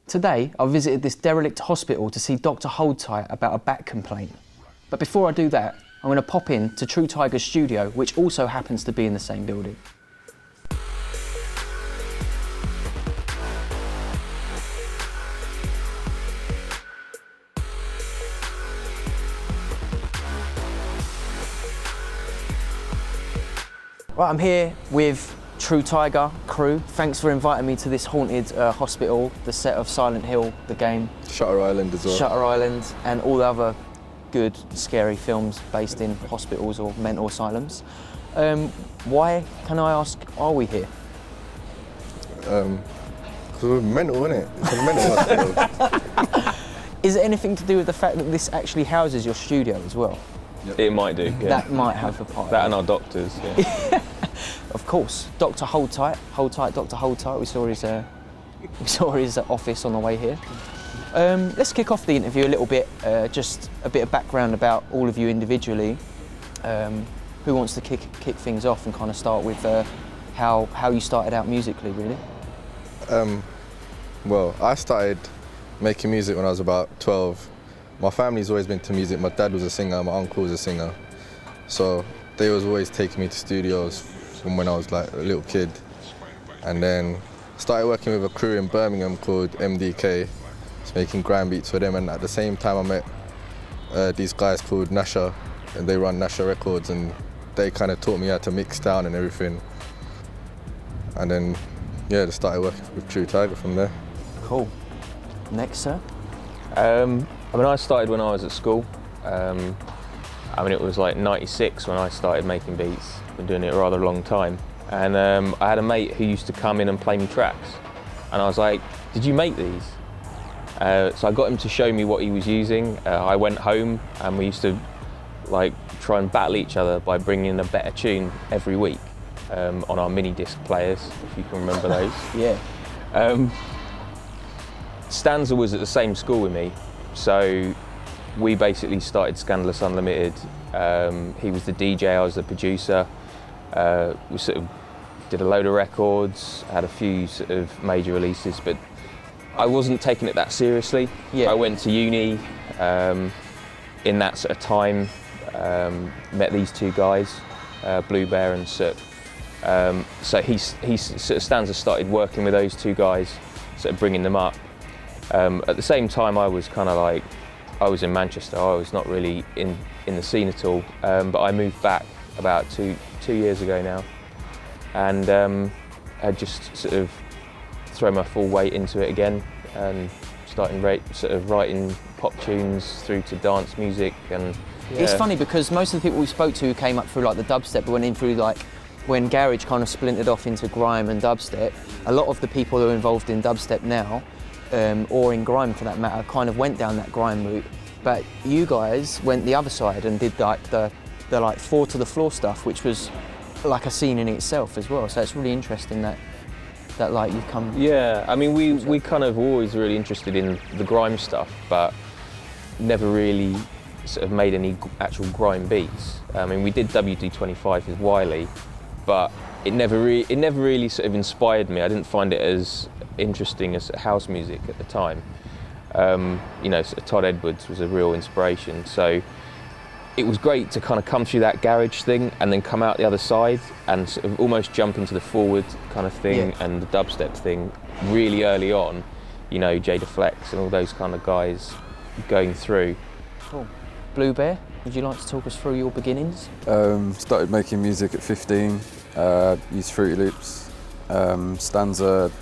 Today, I visited this derelict hospital to see Dr. Holdtight about a back complaint. But before I do that, I'm going to pop in to True Tiger's studio, which also happens to be in the same building. Right, I'm here with True Tiger crew. Thanks for inviting me to this haunted hospital, the set of Silent Hill, the game. Shutter Island as well. Shutter Island and all the other good, scary films based in hospitals or mental asylums. Why, can I ask, are we here? Because we're mental, innit? It's a mental hospital. Is it anything to do with the fact that this actually houses your studio as well? Yep. It might do, yeah. That might have a part. That and our doctors, yeah. Of course, Dr. Holdtight, Dr. Holdtight. We saw his office on the way here. Let's kick off the interview a little bit. Just a bit of background about all of you individually. Who wants to kick things off and kind of start with how you started out musically, really? Well, I started making music when I was about 12. My family's always been to music. My dad was a singer, my uncle was a singer. So they was always taking me to studios from when I was like a little kid. And then started working with a crew in Birmingham called MDK, just making grime beats for them. And at the same time I met these guys called Nasha, and they run Nasha Records, and they kind of taught me how to mix down and everything. And then, yeah, just started working with True Tiger from there. Cool. Next, sir? I mean, I started when I was at school. I mean, it was like 96 when I started making beats. Been doing it a rather long time. And I had a mate who used to come in and play me tracks. And I was like, did you make these? So I got him to show me what he was using. I went home and we used to like try and battle each other by bringing in a better tune every week on our mini disc players, if you can remember those. Yeah. Stanza was at the same school with me, so we basically started Scandalous Unlimited. He was the DJ, I was the producer. We sort of did a load of records, had a few sort of major releases, but I wasn't taking it that seriously. Yeah. I went to uni in that sort of time, met these two guys, Blue Bear and Soot. So he sort of Stanza started working with those two guys, sort of bringing them up. At the same time, I was kind of like, I was in Manchester. I was not really in the scene at all. But I moved back about two years ago now, and had just sort of thrown my full weight into it again, and starting sort of writing pop tunes through to dance music. And yeah. It's funny because most of the people we spoke to who came up through like the dubstep, but went in through like when garage kind of splintered off into grime and dubstep. A lot of the people who are involved in dubstep now, or in grime for that matter, kind of went down that grime route. But you guys went the other side and did like the like four to the floor stuff, which was like a scene in itself as well. So it's really interesting that like you've come. Yeah, I mean we kind of always really interested in the grime stuff, but never really sort of made any actual grime beats. I mean, we did WD-25 with Wiley, but it never really sort of inspired me. I didn't find it as interesting as house music at the time. You know, sort of Todd Edwards was a real inspiration. So it was great to kind of come through that garage thing and then come out the other side and sort of almost jump into the forward kind of thing, yeah, and the dubstep thing really early on. You know, Jada Flex and all those kind of guys going through. Cool. Blue Bear, would you like to talk us through your beginnings? Started making music at 15, used Fruity Loops. Stanza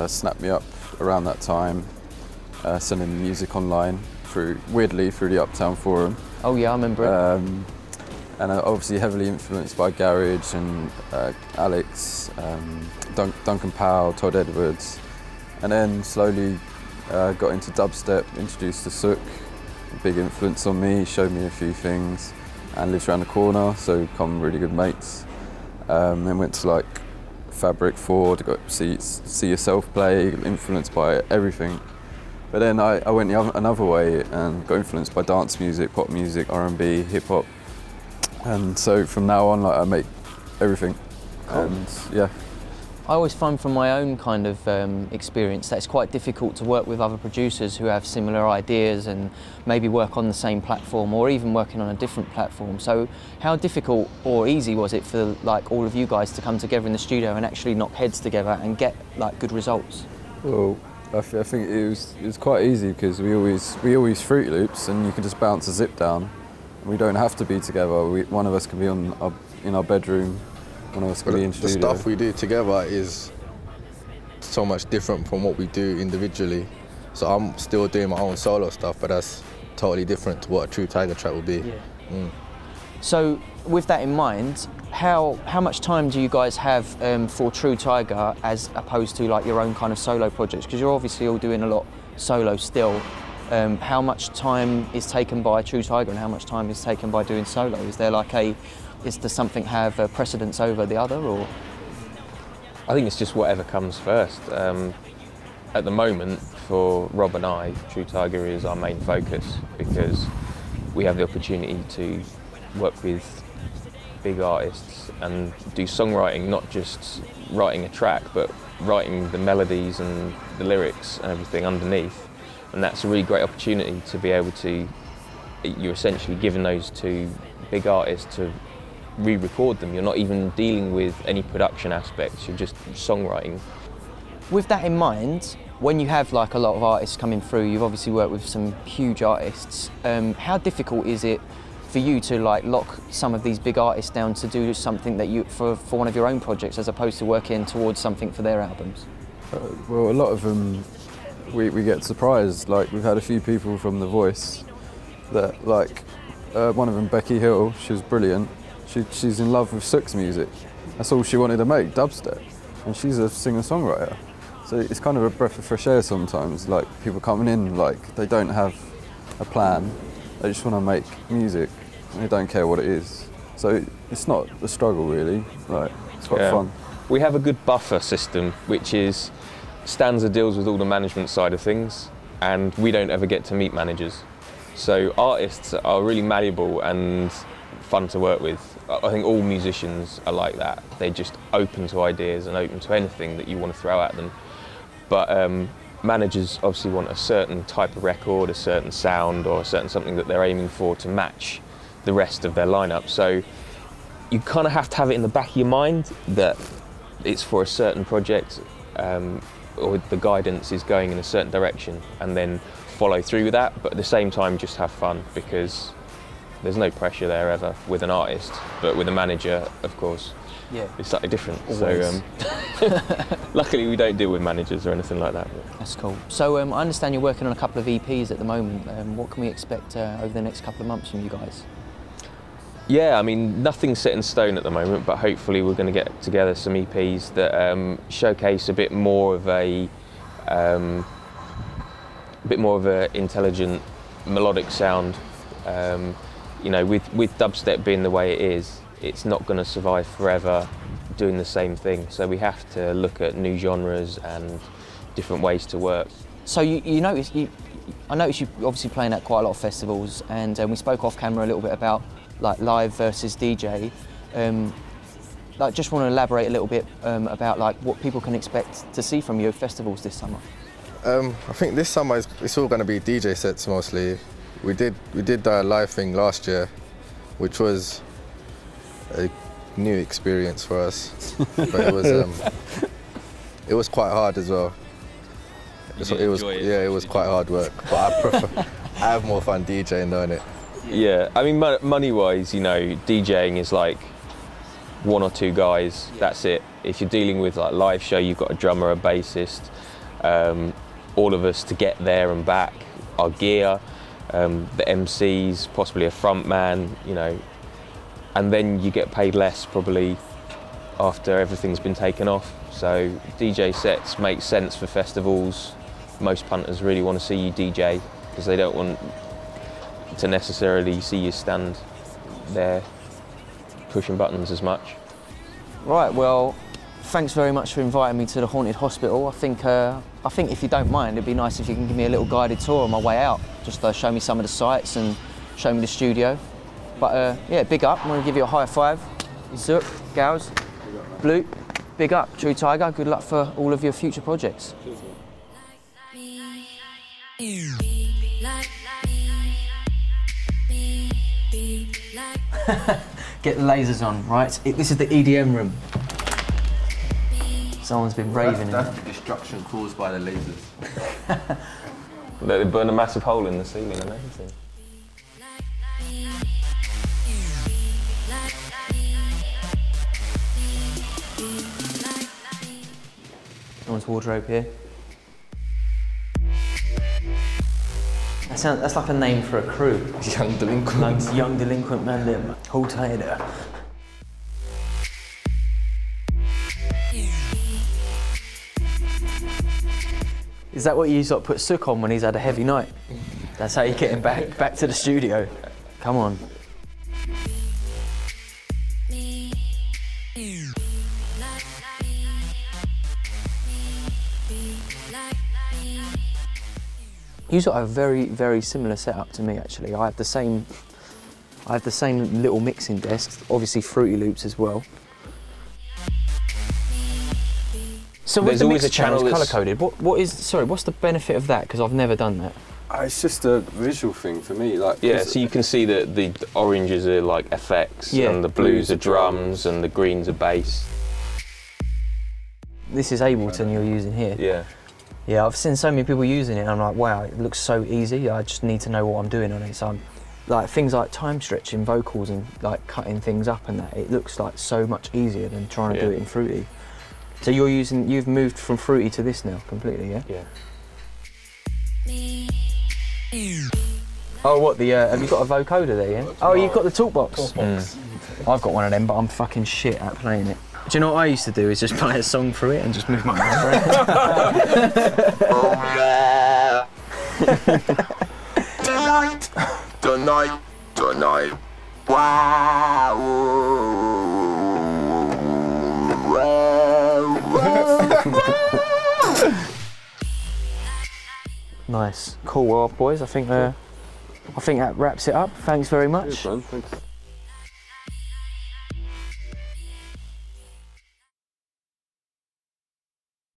snapped me up around that time, sending music online weirdly through the Uptown Forum. Oh yeah, I remember it. And obviously heavily influenced by garage and Alex, Duncan Powell, Todd Edwards, and then slowly got into dubstep, introduced to Sook, a big influence on me, showed me a few things, and lives around the corner, so become really good mates. Then went to like Fabric Ford, got to see yourself play, influenced by everything. But then I went another way and got influenced by dance music, pop music, R&B, hip hop. And so from now on, like, I make everything. Cool. And yeah, I always find from my own kind of experience that it's quite difficult to work with other producers who have similar ideas and maybe work on the same platform or even working on a different platform. So how difficult or easy was it for like all of you guys to come together in the studio and actually knock heads together and get like good results? Well, I think it was quite easy because we always Fruit Loops and you can just bounce a zip down. We don't have to be together. One of us can be in our bedroom. One of us can be in The studio. stuff we do together is so much different from what we do individually. So I'm still doing my own solo stuff, but that's totally different to what a True Tiger track would be. Yeah. So with that in mind, how much time do you guys have for True Tiger as opposed to like your own kind of solo projects? Because you're obviously all doing a lot solo still. How much time is taken by True Tiger and how much time is taken by doing solo? Is there like does something have precedence over the other, or? I think it's just whatever comes first. At the moment, for Rob and I, True Tiger is our main focus because we have the opportunity to work with big artists and do songwriting, not just writing a track, but writing the melodies and the lyrics and everything underneath. And that's a really great opportunity to be able to, you're essentially giving those to big artists to re-record them. You're not even dealing with any production aspects, you're just songwriting. With that in mind, when you have like a lot of artists coming through, you've obviously worked with some huge artists, how difficult is it for you to like lock some of these big artists down to do something that you for one of your own projects as opposed to working towards something for their albums? Well, a lot of them we get surprised. Like we've had a few people from The Voice that like one of them, Becky Hill, she was brilliant. She's in love with Sook's music. That's all she wanted to make, dubstep. And she's a singer-songwriter. So it's kind of a breath of fresh air sometimes. Like people coming in, like they don't have a plan. They just want to make music. And they don't care what it is. So it's not a struggle really. Like it's quite fun. We have a good buffer system, which is Stanza deals with all the management side of things, and we don't ever get to meet managers. So artists are really malleable and fun to work with. I think all musicians are like that. They're just open to ideas and open to anything that you want to throw at them. But managers obviously want a certain type of record, a certain sound, or a certain something that they're aiming for to match the rest of their lineup. So you kind of have to have it in the back of your mind that it's for a certain project, or the guidance is going in a certain direction, and then follow through with that. But at the same time, just have fun, because there's no pressure there ever with an artist, but with a manager, of course, it's slightly different. Always. So luckily we don't deal with managers or anything like that. That's cool. So I understand you're working on a couple of EPs at the moment. What can we expect over the next couple of months from you guys? Yeah, I mean, nothing's set in stone at the moment, but hopefully we're going to get together some EPs that showcase a bit more of a intelligent melodic sound. You know, with dubstep being the way it is, it's not going to survive forever doing the same thing. So we have to look at new genres and different ways to work. So I noticed you obviously playing at quite a lot of festivals, and we spoke off camera a little bit about like live versus DJ. Like, just want to elaborate a little bit about like what people can expect to see from you at festivals this summer. I think this summer it's all going to be DJ sets mostly. We did a live thing last year, which was a new experience for us, but it was quite hard as well. It was quite hard work, but I have more fun DJing, don't it? Yeah, I mean, money-wise, you know, DJing is like one or two guys. That's it. If you're dealing with like live show, you've got a drummer, a bassist, all of us to get there and back, our gear, the MCs, possibly a front man, you know, and then you get paid less probably after everything's been taken off. So DJ sets make sense for festivals. Most punters really want to see you DJ because they don't want to necessarily see you stand there pushing buttons as much. Right, well, thanks very much for inviting me to the Haunted Hospital. I think if you don't mind, it'd be nice if you can give me a little guided tour on my way out, just show me some of the sights and show me the studio. But yeah, big up. I'm going to give you a high five. Zook, Gals, Blue, big up, True Tiger. Good luck for all of your future projects. Get the lasers on, right? This is the EDM room. Someone's been raving in there. That's the destruction caused by the lasers. They burn a massive hole in the ceiling and everything. Someone's wardrobe here. That's like a name for a crew. Young delinquent. Like young delinquent man them. Holdtight. Is that what you sort of put Sook on when he's had a heavy night? That's how you get him back to the studio. Come on. You sort of have a very, very similar setup to me actually. I have the same little mixing desk, obviously Fruity Loops as well. So There's the always mixer a channel channel that's colour coded. What's the benefit of that? Because I've never done that. It's just a visual thing for me. Like, Yeah, so you can see that the oranges are like effects, Yeah. and the blues are drums, and the greens are bass. This is Ableton you're using here. Yeah. Yeah, I've seen so many people using it and I'm like, wow, it looks so easy. I just need to know what I'm doing on it. So I'm, like things like time stretching vocals and like cutting things up and that, it looks like so much easier than trying to do it in Fruity. So you've moved from Fruity to this now completely, yeah? Yeah. Oh, what, have you got a vocoder there, yeah? Oh, you've got the talkbox. I've got one of them, but I'm fucking shit at playing it. Do you know what I used to do is just play a song through it and just move my mouth around. Tonight. Wow. Nice. Cool, well, boys, I think that wraps it up. Thanks very much. Cheers, man. Thanks.